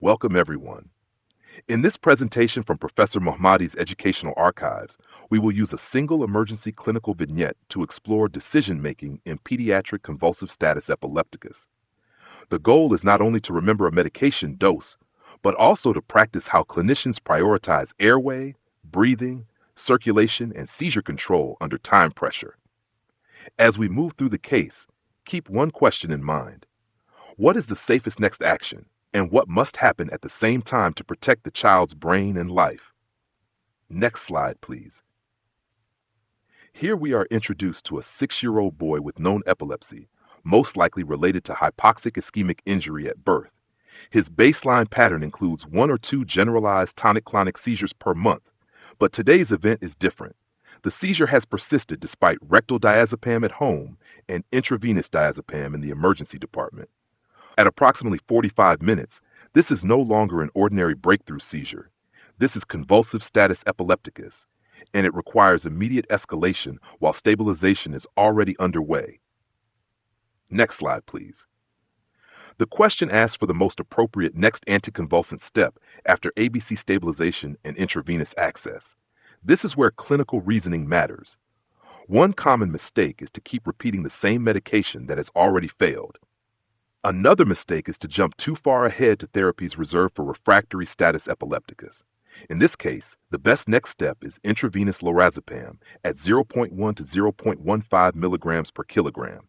Welcome, everyone. In this presentation from Professor Mohammadi's Educational Archives, we will use a single emergency clinical vignette to explore decision-making in pediatric convulsive status epilepticus. The goal is not only to remember a medication dose, but also to practice how clinicians prioritize airway, breathing, circulation, and seizure control under time pressure. As we move through the case, keep one question in mind. What is the safest next action, and what must happen at the same time to protect the child's brain and life? Next slide, please. Here we are introduced to a 6-year-old boy with known epilepsy, most likely related to hypoxic ischemic injury at birth. His baseline pattern includes 1 or 2 generalized tonic-clonic seizures per month, but today's event is different. The seizure has persisted despite rectal diazepam at home and intravenous diazepam in the emergency department. At approximately 45 minutes, this is no longer an ordinary breakthrough seizure. This is convulsive status epilepticus, and it requires immediate escalation while stabilization is already underway. Next slide, please. The question asks for the most appropriate next anticonvulsant step after ABC stabilization and intravenous access. This is where clinical reasoning matters. One common mistake is to keep repeating the same medication that has already failed. Another mistake is to jump too far ahead to therapies reserved for refractory status epilepticus. In this case, the best next step is intravenous lorazepam at 0.1 to 0.15 milligrams per kilogram.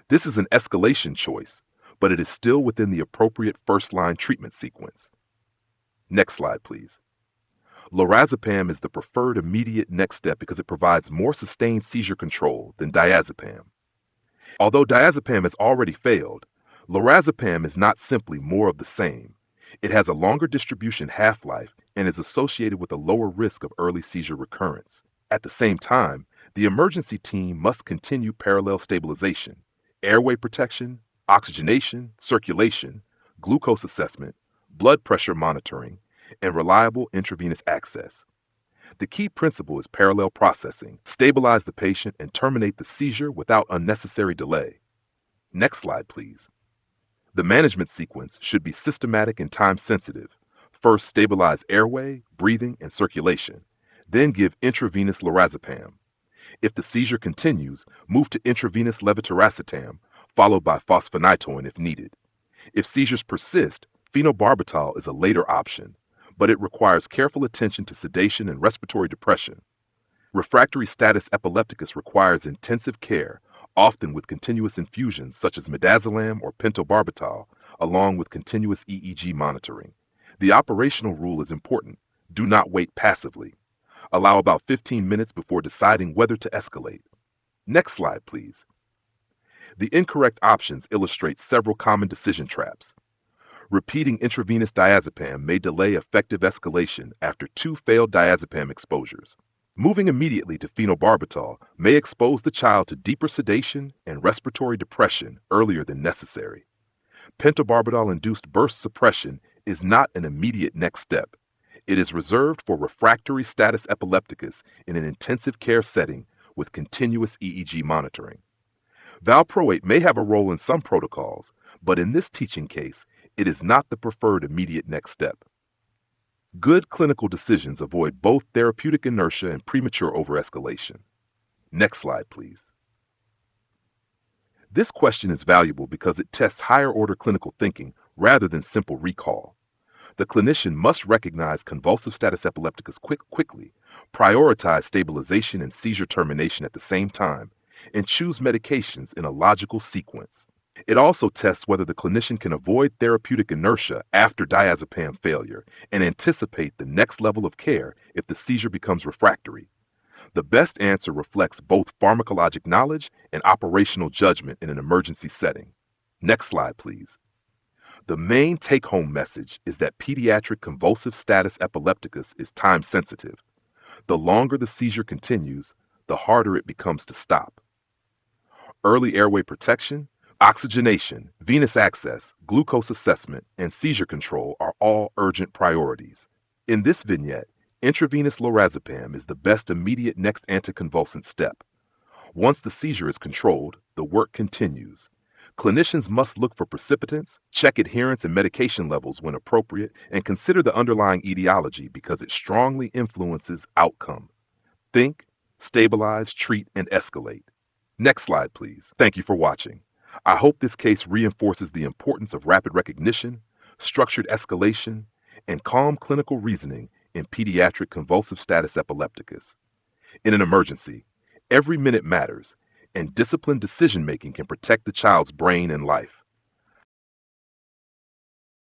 This is an escalation choice, but it is still within the appropriate first-line treatment sequence. Next slide, please. Lorazepam is the preferred immediate next step because it provides more sustained seizure control than diazepam. Although diazepam has already failed, lorazepam is not simply more of the same. It has a longer distribution half-life and is associated with a lower risk of early seizure recurrence. At the same time, the emergency team must continue parallel stabilization, airway protection, oxygenation, circulation, glucose assessment, blood pressure monitoring, and reliable intravenous access. The key principle is parallel processing. Stabilize the patient and terminate the seizure without unnecessary delay. Next slide, please. The management sequence should be systematic and time-sensitive. First, stabilize airway, breathing, and circulation. Then give intravenous lorazepam. If the seizure continues, move to intravenous levetiracetam, followed by fosfonitoin if needed. If seizures persist, phenobarbital is a later option, but it requires careful attention to sedation and respiratory depression. Refractory status epilepticus requires intensive care, often with continuous infusions such as midazolam or pentobarbital, along with continuous EEG monitoring. The operational rule is important. Do not wait passively. Allow about 15 minutes before deciding whether to escalate. Next slide, please. The incorrect options illustrate several common decision traps. Repeating intravenous diazepam may delay effective escalation after 2 failed diazepam exposures. Moving immediately to phenobarbital may expose the child to deeper sedation and respiratory depression earlier than necessary. Pentobarbital-induced burst suppression is not an immediate next step. It is reserved for refractory status epilepticus in an intensive care setting with continuous EEG monitoring. Valproate may have a role in some protocols, but in this teaching case, it is not the preferred immediate next step. Good clinical decisions avoid both therapeutic inertia and premature over-escalation. Next slide, please. This question is valuable because it tests higher-order clinical thinking rather than simple recall. The clinician must recognize convulsive status epilepticus quickly, prioritize stabilization and seizure termination at the same time, and choose medications in a logical sequence. It also tests whether the clinician can avoid therapeutic inertia after diazepam failure and anticipate the next level of care if the seizure becomes refractory. The best answer reflects both pharmacologic knowledge and operational judgment in an emergency setting. Next slide, please. The main take-home message is that pediatric convulsive status epilepticus is time-sensitive. The longer the seizure continues, the harder it becomes to stop. Early airway protection, oxygenation, venous access, glucose assessment, and seizure control are all urgent priorities. In this vignette, intravenous lorazepam is the best immediate next anticonvulsant step. Once the seizure is controlled, the work continues. Clinicians must look for precipitants, check adherence and medication levels when appropriate, and consider the underlying etiology because it strongly influences outcome. Think, stabilize, treat, and escalate. Next slide, please. Thank you for watching. I hope this case reinforces the importance of rapid recognition, structured escalation, and calm clinical reasoning in pediatric convulsive status epilepticus. In an emergency, every minute matters, and disciplined decision making can protect the child's brain and life.